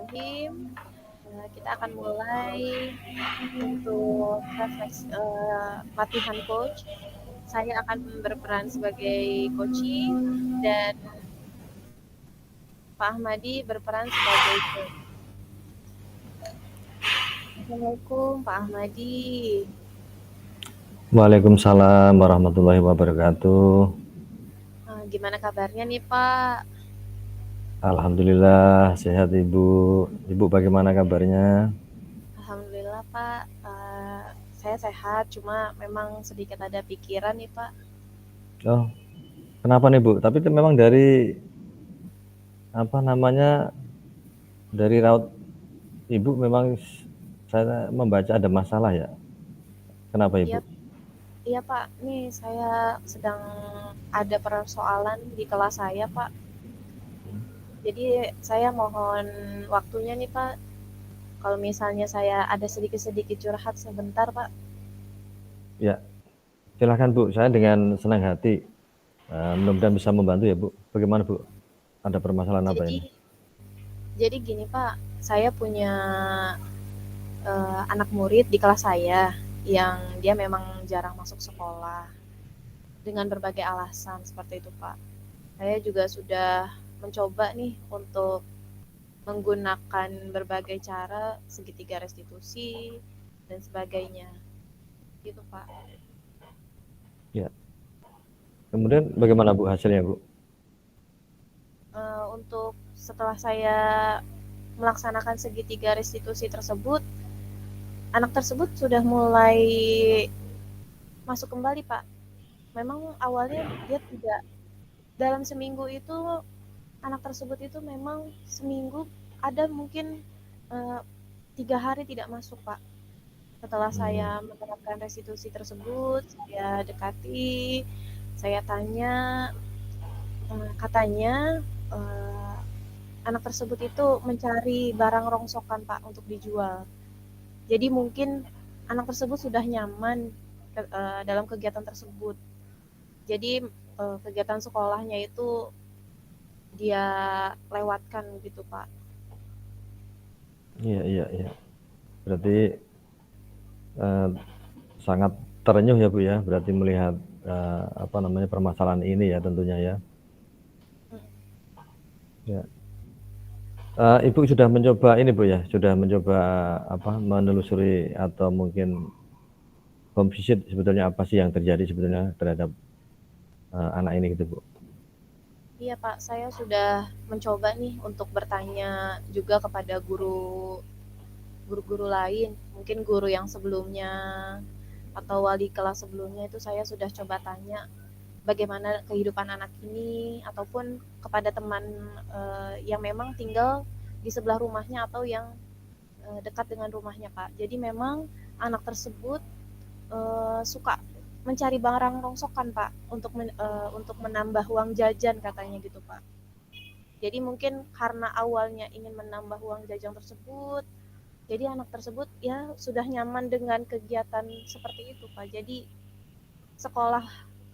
Bismillahirrahmanirrahim. Kita akan mulai untuk latihan coach. Saya akan berperan sebagai coaching dan Pak Ahmadi berperan sebagai coach. Assalamualaikum Pak Ahmadi. Waalaikumsalam warahmatullahi wabarakatuh. Gimana kabarnya nih Pak? Alhamdulillah sehat Ibu. Ibu bagaimana kabarnya? Alhamdulillah Pak. Saya sehat, cuma memang sedikit ada pikiran nih Pak. Oh, kenapa nih Bu? Tapi itu memang dari apa namanya dari raut Ibu memang saya membaca ada masalah ya. Kenapa Iya, Ibu? iya Pak. Nih saya sedang ada persoalan di kelas saya Pak. Jadi saya mohon waktunya nih Pak, kalau misalnya saya ada sedikit-sedikit curhat sebentar Pak. Ya, silahkan Bu. Saya dengan senang hati. Mudah-mudahan bisa membantu ya Bu. Bagaimana Bu? Ada permasalahan apa Jadi ini? jadi gini Pak, saya punya anak murid di kelas saya yang dia memang jarang masuk sekolah dengan berbagai alasan seperti itu Pak. Saya juga sudah mencoba nih untuk menggunakan berbagai cara segitiga restitusi dan sebagainya. Gitu Pak. Ya. Kemudian bagaimana Bu hasilnya Bu? Untuk setelah saya melaksanakan segitiga restitusi tersebut, anak tersebut sudah mulai masuk kembali, Pak. Memang awalnya dia tidak, dalam seminggu itu anak tersebut itu memang seminggu ada mungkin eh, 3 hari tidak masuk, Pak. Setelah Hmm, saya menerapkan restitusi tersebut, saya dekati, saya tanya, katanya eh, anak tersebut itu mencari barang rongsokan, Pak, untuk dijual. Jadi mungkin anak tersebut sudah nyaman dalam kegiatan tersebut. Jadi kegiatan sekolahnya itu dia lewatkan gitu Pak. iya iya iya. Berarti eh, sangat terenyuh ya Bu ya, berarti melihat apa namanya permasalahan ini ya tentunya ya. Ya. Ibu sudah mencoba ini Bu ya, sudah mencoba apa menelusuri atau mungkin home visit sebetulnya apa sih yang terjadi sebetulnya terhadap anak ini gitu Bu. Iya Pak, saya sudah mencoba nih untuk bertanya juga kepada guru-guru lain, mungkin guru yang sebelumnya atau wali kelas sebelumnya itu saya sudah coba tanya bagaimana kehidupan anak ini ataupun kepada teman yang memang tinggal di sebelah rumahnya atau yang dekat dengan rumahnya Pak. Jadi memang anak tersebut suka mencari barang rongsokan Pak untuk menambah uang jajan katanya gitu Pak. Jadi mungkin karena awalnya ingin menambah uang jajan tersebut, jadi anak tersebut ya sudah nyaman dengan kegiatan seperti itu Pak. Jadi sekolah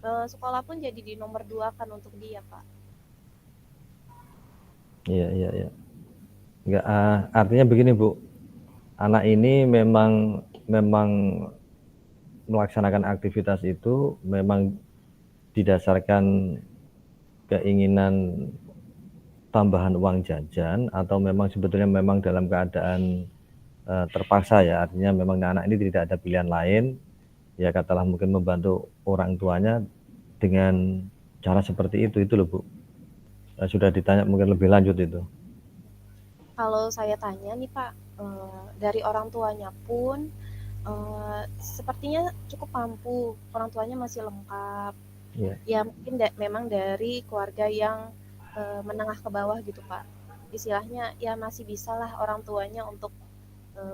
sekolah pun jadi di nomor dua kan untuk dia Pak. Iya iya iya. Enggak, artinya begini Bu, anak ini memang memang melaksanakan aktivitas itu memang didasarkan keinginan tambahan uang jajan atau memang sebetulnya memang dalam keadaan terpaksa ya, artinya memang anak ini tidak ada pilihan lain, ya katalah mungkin membantu orang tuanya dengan cara seperti itu loh Bu. Sudah ditanya mungkin lebih lanjut itu. Kalau saya tanya nih Pak, dari orang tuanya pun sepertinya cukup mampu, orang tuanya masih lengkap. Ya, Ya mungkin memang dari keluarga yang menengah ke bawah gitu Pak. Istilahnya ya masih bisalah orang tuanya untuk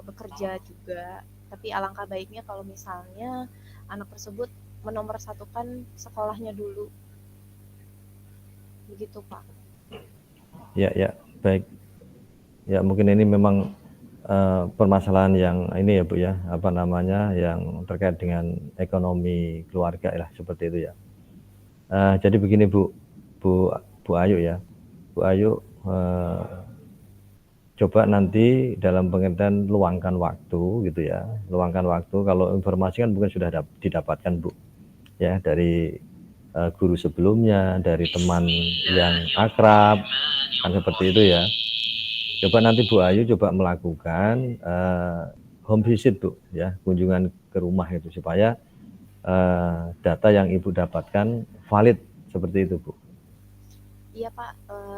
bekerja juga. Tapi alangkah baiknya kalau misalnya anak tersebut menomorsatukan sekolahnya dulu, begitu Pak. ya, ya, baik. Ya mungkin ini memang permasalahan yang ini ya Bu ya, apa namanya yang terkait dengan ekonomi keluarga lah seperti itu ya. Jadi begini Bu, Bu Ayu ya, Bu Ayu, coba nanti dalam pengertian luangkan waktu gitu ya, luangkan waktu. Kalau informasi kan mungkin sudah didapatkan Bu, ya dari guru sebelumnya, dari teman yang akrab, kan seperti itu ya. Coba nanti Bu Ayu coba melakukan home visit Bu, ya, kunjungan ke rumah itu supaya data yang Ibu dapatkan valid seperti itu Bu. Iya Pak,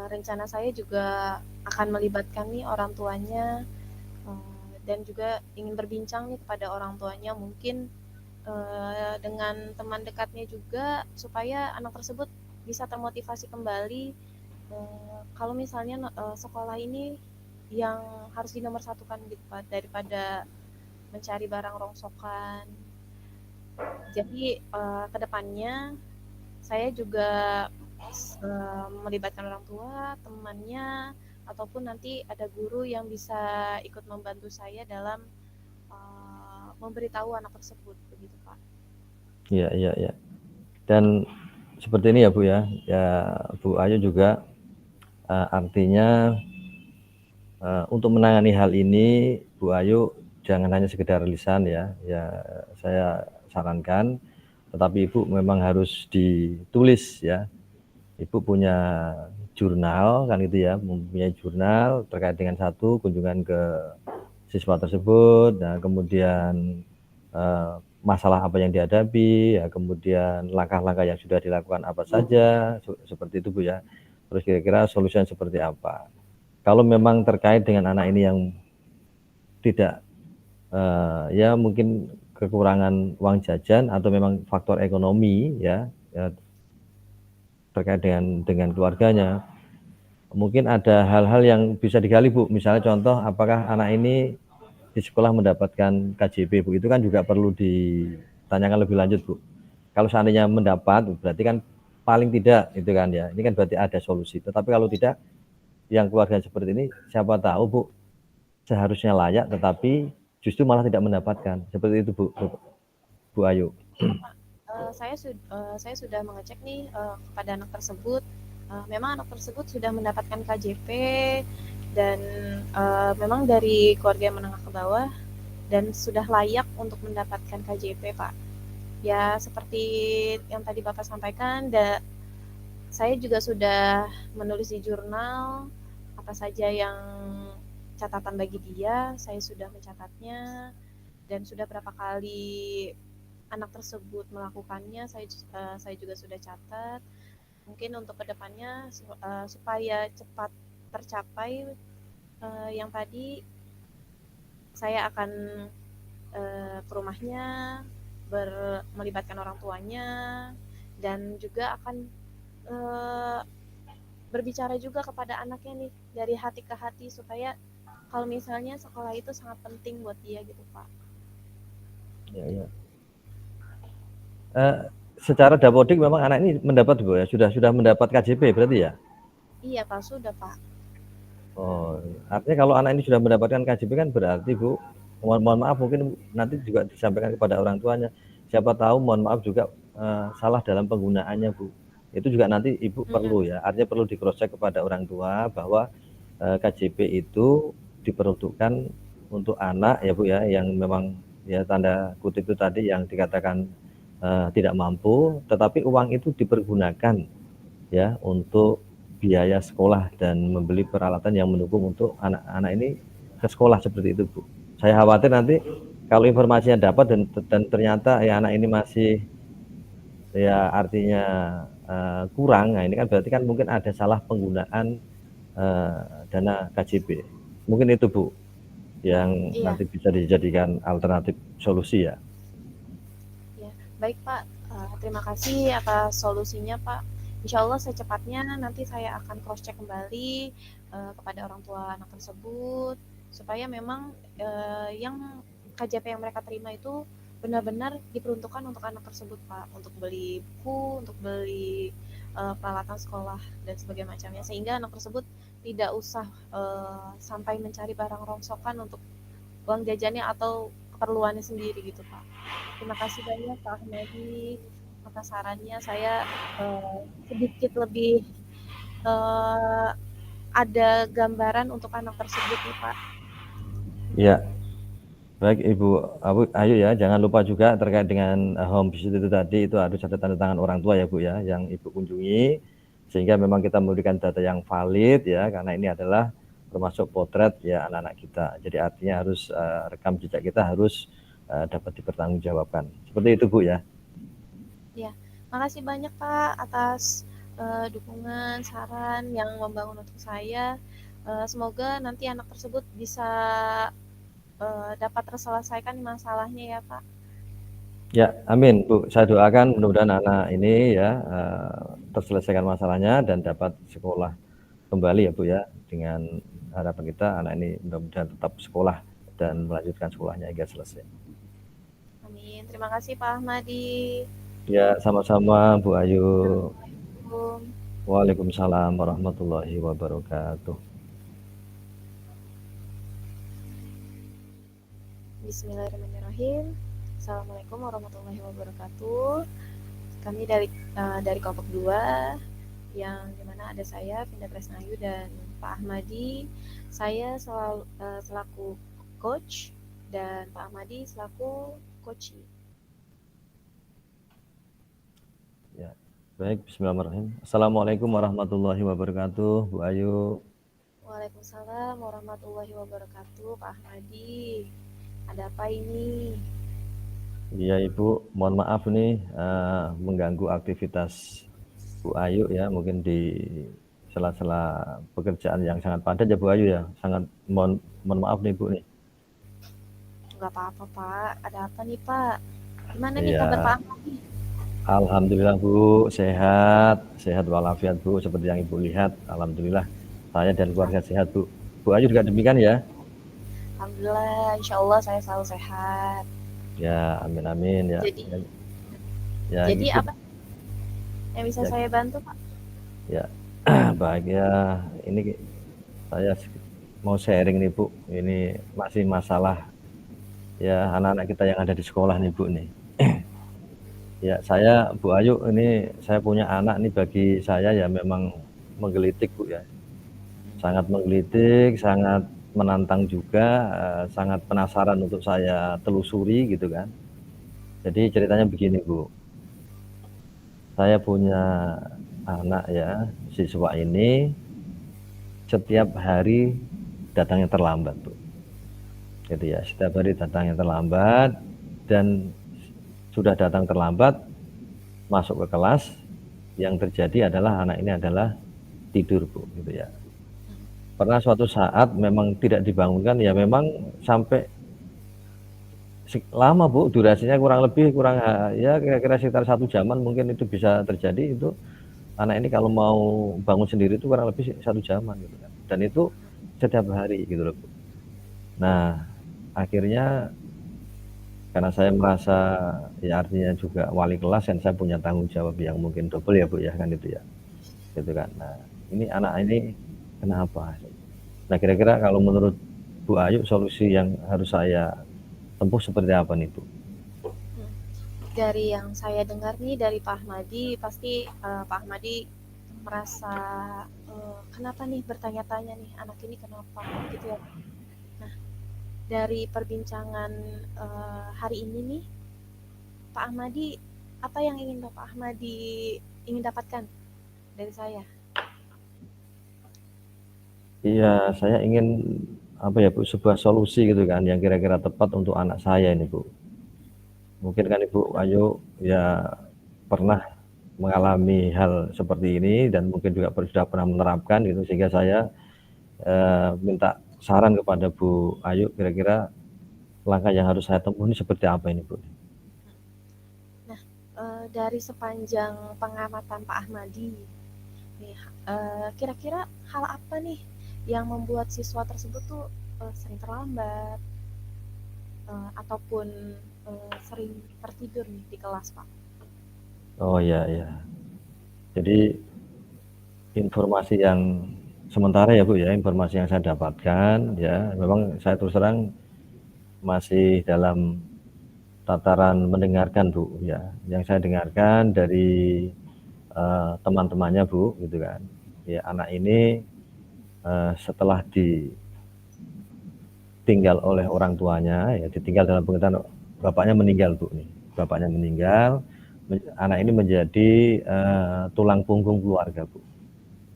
rencana saya juga akan melibatkan nih orang tuanya, dan juga ingin berbincang nih kepada orang tuanya mungkin dengan teman dekatnya juga supaya anak tersebut bisa termotivasi kembali, kalau misalnya sekolah ini yang harus dinomorsatukan gitu Pak, daripada mencari barang rongsokan. Jadi kedepannya saya juga melibatkan orang tua, temannya, ataupun nanti ada guru yang bisa ikut membantu saya dalam memberitahu anak tersebut, begitu Pak. Iya, iya, iya. Dan seperti ini ya Bu ya, ya Bu Ayu juga artinya untuk menangani hal ini Bu Ayu jangan hanya sekedar lisan ya, ya saya sarankan, tetapi Ibu memang harus ditulis ya. Ibu punya jurnal kan itu ya, mempunyai jurnal terkait dengan satu kunjungan ke siswa tersebut, nah kemudian masalah apa yang dihadapi, ya kemudian langkah-langkah yang sudah dilakukan apa saja, seperti itu Bu ya. Terus kira-kira solusinya seperti apa. Kalau memang terkait dengan anak ini yang tidak ya mungkin kekurangan uang jajan atau memang faktor ekonomi ya, ya terkait dengan keluarganya, mungkin ada hal-hal yang bisa digali Bu. Misalnya contoh, apakah anak ini di sekolah mendapatkan KJP Bu, itu kan juga perlu ditanyakan lebih lanjut Bu. Kalau seandainya mendapat, berarti kan paling tidak itu kan ya, ini kan berarti ada solusi. Tetapi kalau tidak, yang keluarga seperti ini, siapa tahu Bu, seharusnya layak tetapi justru malah tidak mendapatkan. Seperti itu Bu Ayu. Iya Pak, saya sudah mengecek nih kepada anak tersebut. Memang anak tersebut sudah mendapatkan KJP dan memang dari keluarga yang menengah ke bawah dan sudah layak untuk mendapatkan KJP Pak. Ya seperti yang tadi Bapak sampaikan, saya juga sudah menulis di jurnal apa saja yang catatan bagi dia, saya sudah mencatatnya dan sudah berapa kali anak tersebut melakukannya, saya juga sudah catat. Mungkin untuk kedepannya supaya cepat tercapai yang tadi, saya akan ke rumahnya, melibatkan orang tuanya, dan juga akan eh, berbicara juga kepada anaknya nih dari hati ke hati supaya kalau misalnya sekolah itu sangat penting buat dia gitu Pak. Ya, ya. Secara dapodik memang anak ini mendapat Bu ya, sudah mendapat KJP berarti ya? Iya Pak, sudah Pak. Oh, artinya kalau anak ini sudah mendapatkan KJP kan berarti Bu, mohon maaf mungkin nanti juga disampaikan kepada orang tuanya. Siapa tahu mohon maaf juga salah dalam penggunaannya Bu. Itu juga nanti Ibu perlu ya, artinya perlu di cross check kepada orang tua bahwa KJP itu diperuntukkan untuk anak ya Bu ya, yang memang ya tanda kutip itu tadi yang dikatakan tidak mampu, tetapi uang itu dipergunakan ya untuk biaya sekolah dan membeli peralatan yang mendukung untuk anak-anak ini ke sekolah seperti itu Bu. Saya khawatir nanti kalau informasinya dapat dan ternyata ya anak ini masih ya artinya kurang, nah ini kan berarti kan mungkin ada salah penggunaan dana KJP. Mungkin itu Bu yang Iya, nanti bisa dijadikan alternatif solusi ya. ya. Baik Pak, terima kasih atas solusinya Pak. Insya Allah secepatnya nanti saya akan cross check kembali kepada orang tua anak tersebut supaya memang yang KJP yang mereka terima itu benar-benar diperuntukkan untuk anak tersebut Pak, untuk beli buku, untuk beli peralatan sekolah dan sebagainya macamnya, sehingga anak tersebut tidak usah sampai mencari barang rongsokan untuk uang jajannya atau keperluannya sendiri gitu Pak. Terima kasih banyak Pak Ahmadi atas sarannya. Saya sedikit lebih eh, ada gambaran untuk anak tersebut nih Pak. Ya, baik Ibu Ayu ya, jangan lupa juga terkait dengan home visit itu tadi, itu harus ada tanda tangan orang tua ya Bu ya, yang Ibu kunjungi, sehingga memang kita memberikan data yang valid ya, karena ini adalah termasuk potret ya anak-anak kita. Jadi artinya harus rekam jejak kita harus dapat dipertanggungjawabkan. Seperti itu Bu ya. Ya, makasih banyak Pak atas dukungan, saran yang membangun untuk saya. Semoga nanti anak tersebut bisa dapat terselesaikan masalahnya ya Pak. Ya, amin Bu. Saya doakan mudah-mudahan anak ini ya terselesaikan masalahnya dan dapat sekolah kembali ya Bu ya. Dengan harapan kita anak ini mudah-mudahan tetap sekolah dan melanjutkan sekolahnya hingga selesai. Amin. Terima kasih Pak Ahmadi. Ya, sama-sama Bu Ayu. Assalamualaikum. Waalaikumsalam warahmatullahi wabarakatuh. Bismillahirrahmanirrahim. Assalamualaikum warahmatullahi wabarakatuh. Kami dari kelompok 2 yang dimana ada saya Vinda Tresnayu dan Pak Ahmadi. Saya selaku coach dan Pak Ahmadi selaku coachee. Ya, baik. Bismillahirrahmanirrahim. Assalamualaikum warahmatullahi wabarakatuh, Bu Ayu. Waalaikumsalam warahmatullahi wabarakatuh, Pak Ahmadi. Ada apa ini? Iya Ibu, mohon maaf nih mengganggu aktivitas Bu Ayu ya, mungkin di sela-sela pekerjaan yang sangat padat ya Bu Ayu ya. Sangat mohon maaf nih Bu nih. Nggak apa-apa Pak. Ada apa nih Pak? Gimana nih Iya, kabar Pak Ahmadi? alhamdulillah Bu, sehat walafiat Bu, seperti yang Ibu lihat. Alhamdulillah, saya dan keluarga sehat Bu. Bu Ayu juga demikian ya? Alhamdulillah, insya Allah saya selalu sehat. Ya, amin amin ya. Jadi, Ya, jadi gitu. apa yang bisa Ya, saya bantu Pak? ya. Baik ya. Ini saya mau sharing nih Bu. Ini masih masalah ya anak-anak kita yang ada di sekolah nih Bu nih. Ya, saya Bu Ayu ini saya punya anak nih, bagi saya ya memang menggelitik Bu ya. Sangat menggelitik, sangat menantang juga, sangat penasaran untuk saya telusuri gitu kan. Jadi ceritanya begini Bu. Saya punya anak ya, siswa ini setiap hari datangnya terlambat Bu. Gitu ya, setiap hari datangnya terlambat, dan sudah datang terlambat, masuk ke kelas, yang terjadi adalah anak ini adalah tidur Bu, gitu ya. Pernah suatu saat memang tidak dibangunkan, ya memang sampai lama Bu, durasinya kurang ya kira-kira sekitar 1 jaman mungkin itu bisa terjadi. Itu anak ini kalau mau bangun sendiri itu kurang lebih 1 jaman gitu kan. Dan itu setiap hari gitu loh Bu. Nah, akhirnya karena saya merasa ya artinya juga wali kelas, dan saya punya tanggung jawab yang mungkin double ya Bu ya kan itu ya. Gitu kan. Nah, ini anak ini kenapa? Nah, kira-kira kalau menurut Bu Ayu solusi yang harus saya tempuh seperti apa nih Bu? Dari yang saya dengar nih dari Pak Ahmadi, pasti Pak Ahmadi merasa kenapa nih, bertanya-tanya nih anak ini kenapa gitu ya. Nah, dari perbincangan hari ini nih, Pak Ahmadi, apa yang ingin Bapak Ahmadi ingin dapatkan dari saya? Iya, saya ingin apa ya Bu, sebuah solusi gitu kan yang kira-kira tepat untuk anak saya ini Bu. Mungkin kan Ibu Ayu ya pernah mengalami hal seperti ini dan mungkin juga sudah pernah menerapkan gitu, sehingga saya minta saran kepada Bu Ayu, kira-kira langkah yang harus saya tempuh ini seperti apa ini Bu? Nah, dari sepanjang pengamatan Pak Ahmadi, nih, kira-kira hal apa nih yang membuat siswa tersebut tuh sering terlambat ataupun sering tertidur nih di kelas Pak? Oh ya ya. Jadi informasi yang sementara ya Bu ya, informasi yang saya dapatkan ya, memang saya terus terang masih dalam tataran mendengarkan Bu ya. Yang saya dengarkan dari teman-temannya Bu gitu kan. Ya, anak ini setelah ditinggal oleh orang tuanya, ya ditinggal dalam pengertian bapaknya meninggal Bu nih, bapaknya meninggal, anak ini menjadi tulang punggung keluarga Bu.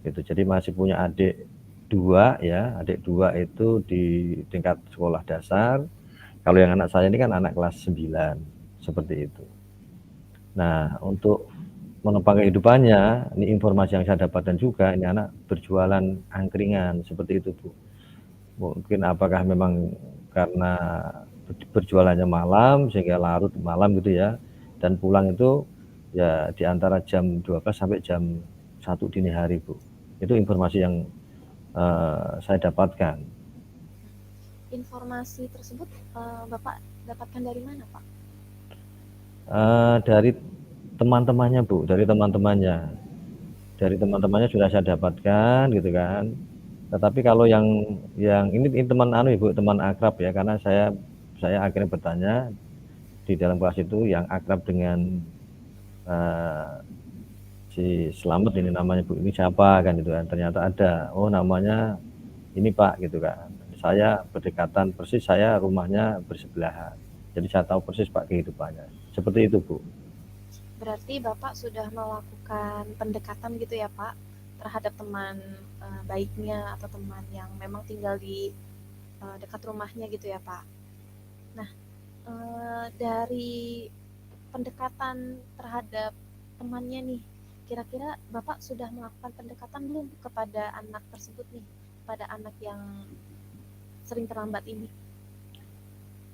Gitu. Jadi masih punya adik 2 ya, adik 2 itu di tingkat sekolah dasar. Kalau yang anak saya ini kan anak kelas 9, seperti itu. Nah, untuk menopang kehidupannya, ini informasi yang saya dapatkan juga, ini anak berjualan angkringan, seperti itu Bu. Mungkin apakah memang karena berjualannya malam, sehingga larut malam gitu ya, dan pulang itu ya di antara jam 12 sampai jam 1 dini hari Bu. Itu informasi yang saya dapatkan. Informasi tersebut Bapak dapatkan dari mana, Pak? Dari teman-temannya Bu, dari teman-temannya sudah saya dapatkan gitu kan. Tetapi kalau yang ini teman Ibu, teman akrab ya, karena saya akhirnya bertanya di dalam kelas itu yang akrab dengan si Slamet ini namanya Bu, ini siapa kan gitu kan. Ternyata ada, oh namanya ini Pak gitu kan. Saya berdekatan persis, saya rumahnya bersebelahan. Jadi saya tahu persis Pak kehidupannya. Seperti itu Bu. Berarti Bapak sudah melakukan pendekatan gitu ya Pak terhadap teman baiknya atau teman yang memang tinggal di dekat rumahnya gitu ya Pak. Nah, dari pendekatan terhadap temannya nih, kira-kira Bapak sudah melakukan pendekatan belum kepada anak tersebut nih, pada anak yang sering terlambat ini?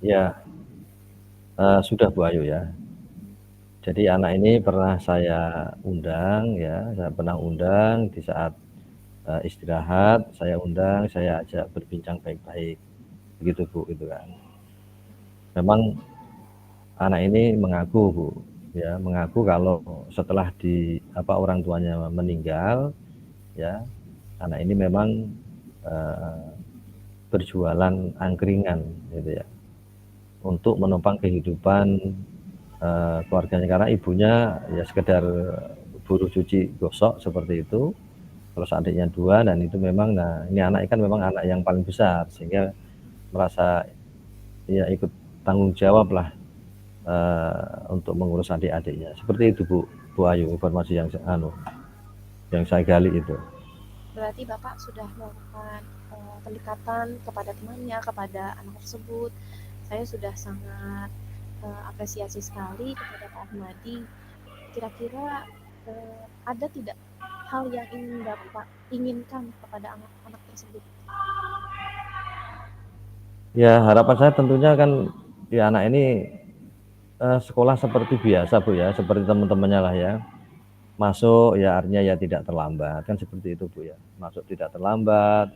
Ya, sudah Bu Ayu ya. Jadi anak ini pernah saya undang ya, saya pernah undang di saat istirahat, saya undang, saya ajak berbincang baik-baik, begitu Bu, gitu kan. Memang anak ini mengaku Bu, ya mengaku kalau setelah orang tuanya meninggal, ya anak ini memang berjualan angkringan, gitu ya, untuk menopang kehidupan keluarganya, karena ibunya ya sekedar buruh cuci gosok seperti itu. Terus adiknya 2, dan itu memang, nah ini anak kan memang anak yang paling besar, sehingga merasa ya ikut tanggung jawab lah untuk mengurus adik-adiknya. Seperti itu Bu Ayu, informasi yang saya gali itu. Berarti Bapak sudah melakukan pendekatan kepada temannya, kepada anak tersebut. Saya sudah sangat apresiasi sekali kepada Pak Ahmadi. Kira-kira ada tidak hal yang ingin Bapak inginkan kepada anak-anak tersebut? Ya harapan saya tentunya kan ya anak ini sekolah seperti biasa Bu ya, seperti teman-temannya lah ya. Masuk ya artinya ya tidak terlambat, kan seperti itu Bu ya. Masuk tidak terlambat,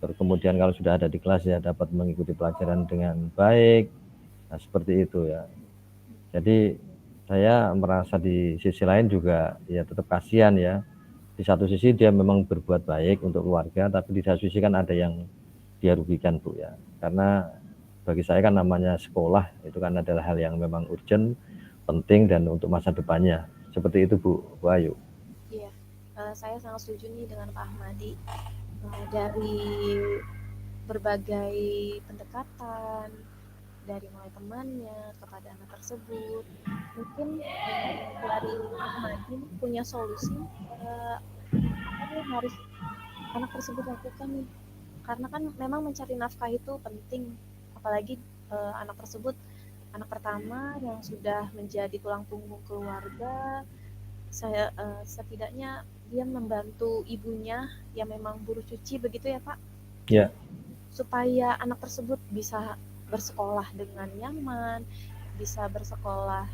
terus kemudian kalau sudah ada di kelas ya dapat mengikuti pelajaran dengan baik. Nah, seperti itu ya. Jadi saya merasa di sisi lain juga ya tetap kasihan ya. Di satu sisi dia memang berbuat baik untuk keluarga, tapi di satu sisi kan ada yang dia rugikan Bu ya. Karena bagi saya kan namanya sekolah itu kan adalah hal yang memang urgent, penting, dan untuk masa depannya. Seperti itu Bu Ayu. Iya, saya sangat setuju nih dengan Pak Ahmadi. Dari berbagai pendekatan, dari mulai temannya kepada anak tersebut, mungkin dari Pak Ahmadi punya solusi apa nih harus anak tersebut lakukan nih, karena kan memang mencari nafkah itu penting, apalagi anak tersebut anak pertama yang sudah menjadi tulang punggung keluarga. Saya setidaknya dia membantu ibunya yang memang buruh cuci begitu ya Pak, Ya. supaya anak tersebut bisa bersekolah dengan nyaman, bisa bersekolah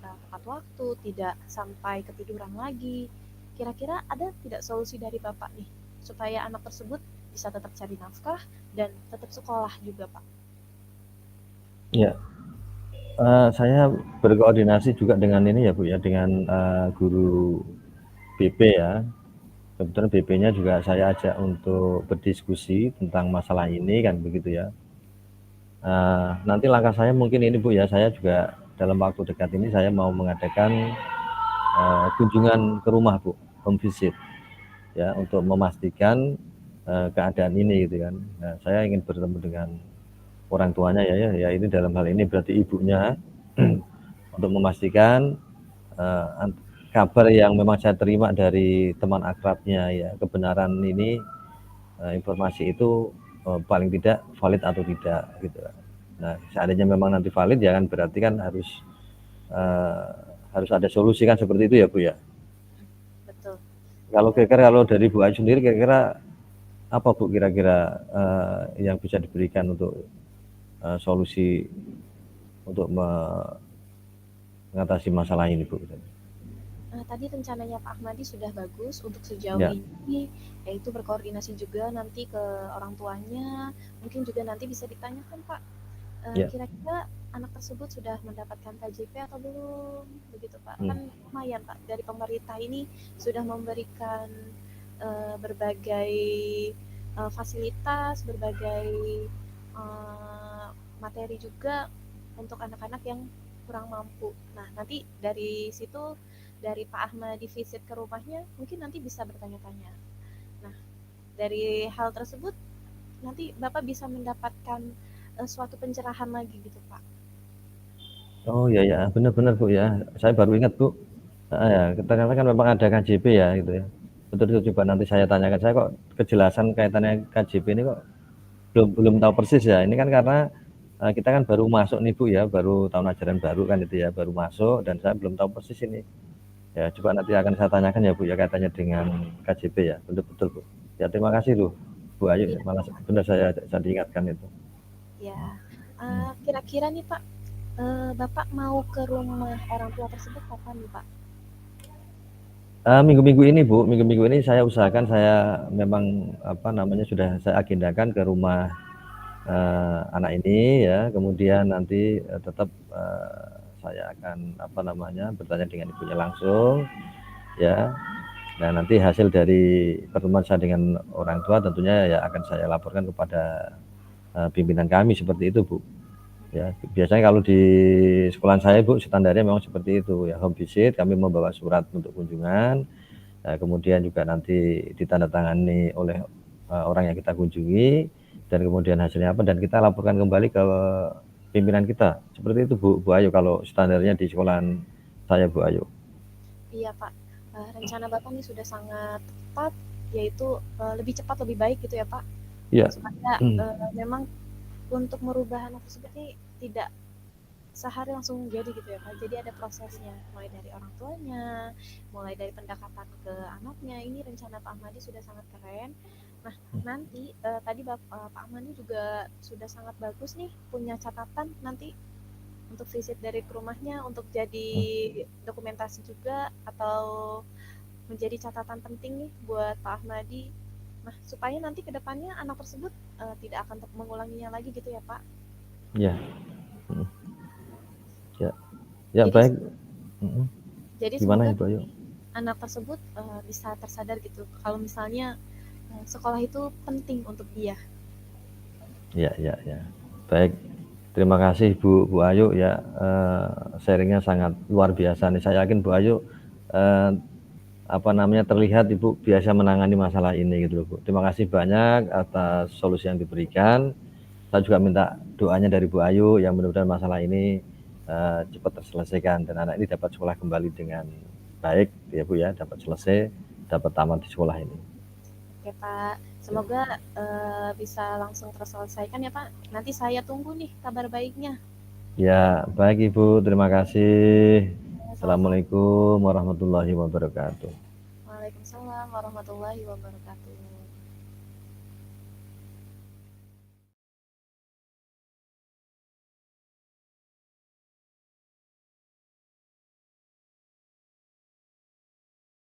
tepat waktu, tidak sampai ketiduran lagi. Kira-kira ada tidak solusi dari Bapak nih supaya anak tersebut bisa tetap cari nafkah dan tetap sekolah juga Pak? Ya, saya berkoordinasi juga dengan ini ya Bu ya, dengan guru BP ya. Kebetulan BP-nya juga saya ajak untuk berdiskusi tentang masalah ini kan begitu ya. Nanti langkah saya mungkin ini Bu ya, saya juga dalam waktu dekat ini saya mau mengadakan kunjungan ke rumah Bu, home visit ya, untuk memastikan keadaan ini gitu kan. Nah, saya ingin bertemu dengan orang tuanya ya ini dalam hal ini berarti ibunya untuk memastikan kabar yang memang saya terima dari teman akrabnya ya kebenaran ini informasi itu paling tidak valid atau tidak gitu. Nah, seandainya memang nanti valid ya kan berarti kan harus ada solusi kan seperti itu ya Bu ya. Betul. Kalau kira-kira kalau dari Bu Ayu sendiri kira-kira apa Bu kira-kira yang bisa diberikan untuk solusi untuk mengatasi masalah ini Bu? Tadi rencananya Pak Ahmadi sudah bagus untuk sejauh Ya, ini, yaitu berkoordinasi juga nanti ke orang tuanya, mungkin juga nanti bisa ditanyakan Pak, ya. kira-kira anak tersebut sudah mendapatkan KJP atau belum, begitu Pak. Hmm. Kan lumayan Pak, dari pemerintah ini sudah memberikan berbagai fasilitas, berbagai materi juga untuk anak-anak yang kurang mampu. Nah, nanti dari situ dari Pak Ahmad di visit ke rumahnya, mungkin nanti bisa bertanya-tanya. Nah, dari hal tersebut nanti Bapak bisa mendapatkan suatu pencerahan lagi gitu, Pak. Oh ya ya, benar-benar Bu ya. Saya baru ingat Bu. Ya, ternyata kan memang ada KJP ya gitu ya. Betul itu coba nanti saya tanyakan. Saya kok kejelasan kaitannya KJP ini kok belum tahu persis ya. Ini kan karena kita kan baru masuk nih Bu ya, baru tahun ajaran baru kan itu ya, baru masuk dan saya belum tahu persis ini. Ya, coba nanti akan saya tanyakan ya Bu ya kaitannya dengan KJP ya. Betul-betul Bu. Ya, terima kasih loh Bu Ayu, Iya, malah benar saya diingatkan itu. ya. Kira-kira nih Pak, Bapak mau ke rumah orang tua tersebut kapan nih Pak? Minggu-minggu ini Bu, minggu-minggu ini saya usahakan saya memang apa namanya sudah saya agendakan ke rumah anak ini ya, kemudian nanti tetap saya akan apa namanya bertanya dengan ibunya langsung ya. Nah, nanti hasil dari pertemuan saya dengan orang tua tentunya ya akan saya laporkan kepada pimpinan kami seperti itu Bu. Ya, biasanya kalau di sekolahan saya Bu standarnya memang seperti itu ya, home visit kami membawa surat untuk kunjungan. Nah, kemudian juga nanti ditandatangani oleh orang yang kita kunjungi dan kemudian hasilnya apa dan kita laporkan kembali ke pimpinan kita. Seperti itu Bu Ayu kalau standarnya di sekolahan saya Bu Ayu. Iya Pak, rencana Bapak nih sudah sangat tepat, yaitu lebih cepat lebih baik gitu ya Pak, Iya. supaya memang untuk merubah anak tersebut nih tidak sehari langsung jadi gitu ya Pak. Jadi ada prosesnya, mulai dari orang tuanya, mulai dari pendekatan ke anaknya. Ini rencana Pak Ahmadi sudah sangat keren. Nah, nanti tadi Pak Ahmadi juga sudah sangat bagus nih punya catatan nanti untuk visit dari ke rumahnya untuk jadi dokumentasi juga atau menjadi catatan penting nih buat Pak Ahmadi. Nah, supaya nanti ke depannya anak tersebut tidak akan mengulanginya lagi gitu ya Pak. Ya. Ya. Ya Jadi baik. jadi Gimana semoga ya Bu Ayu? anak tersebut bisa tersadar gitu kalau misalnya sekolah itu penting untuk dia. Ya, ya, ya. Baik. Terima kasih Bu Ayu ya, sharingnya sangat luar biasa nih. Saya yakin Bu Ayu apa namanya terlihat Ibu biasa menangani masalah ini gitu loh Bu. Terima kasih banyak atas solusi yang diberikan. Saya juga minta doanya dari Bu Ayu yang mudah-mudahan masalah ini cepat terselesaikan dan anak ini dapat sekolah kembali dengan baik ya Bu ya, dapat selesai, dapat tamat di sekolah ini. Oke Pak, semoga bisa langsung terselesaikan ya Pak. Nanti saya tunggu nih kabar baiknya. Ya, baik Ibu, terima kasih. Sama-sama. Assalamualaikum warahmatullahi wabarakatuh. Waalaikumsalam warahmatullahi wabarakatuh.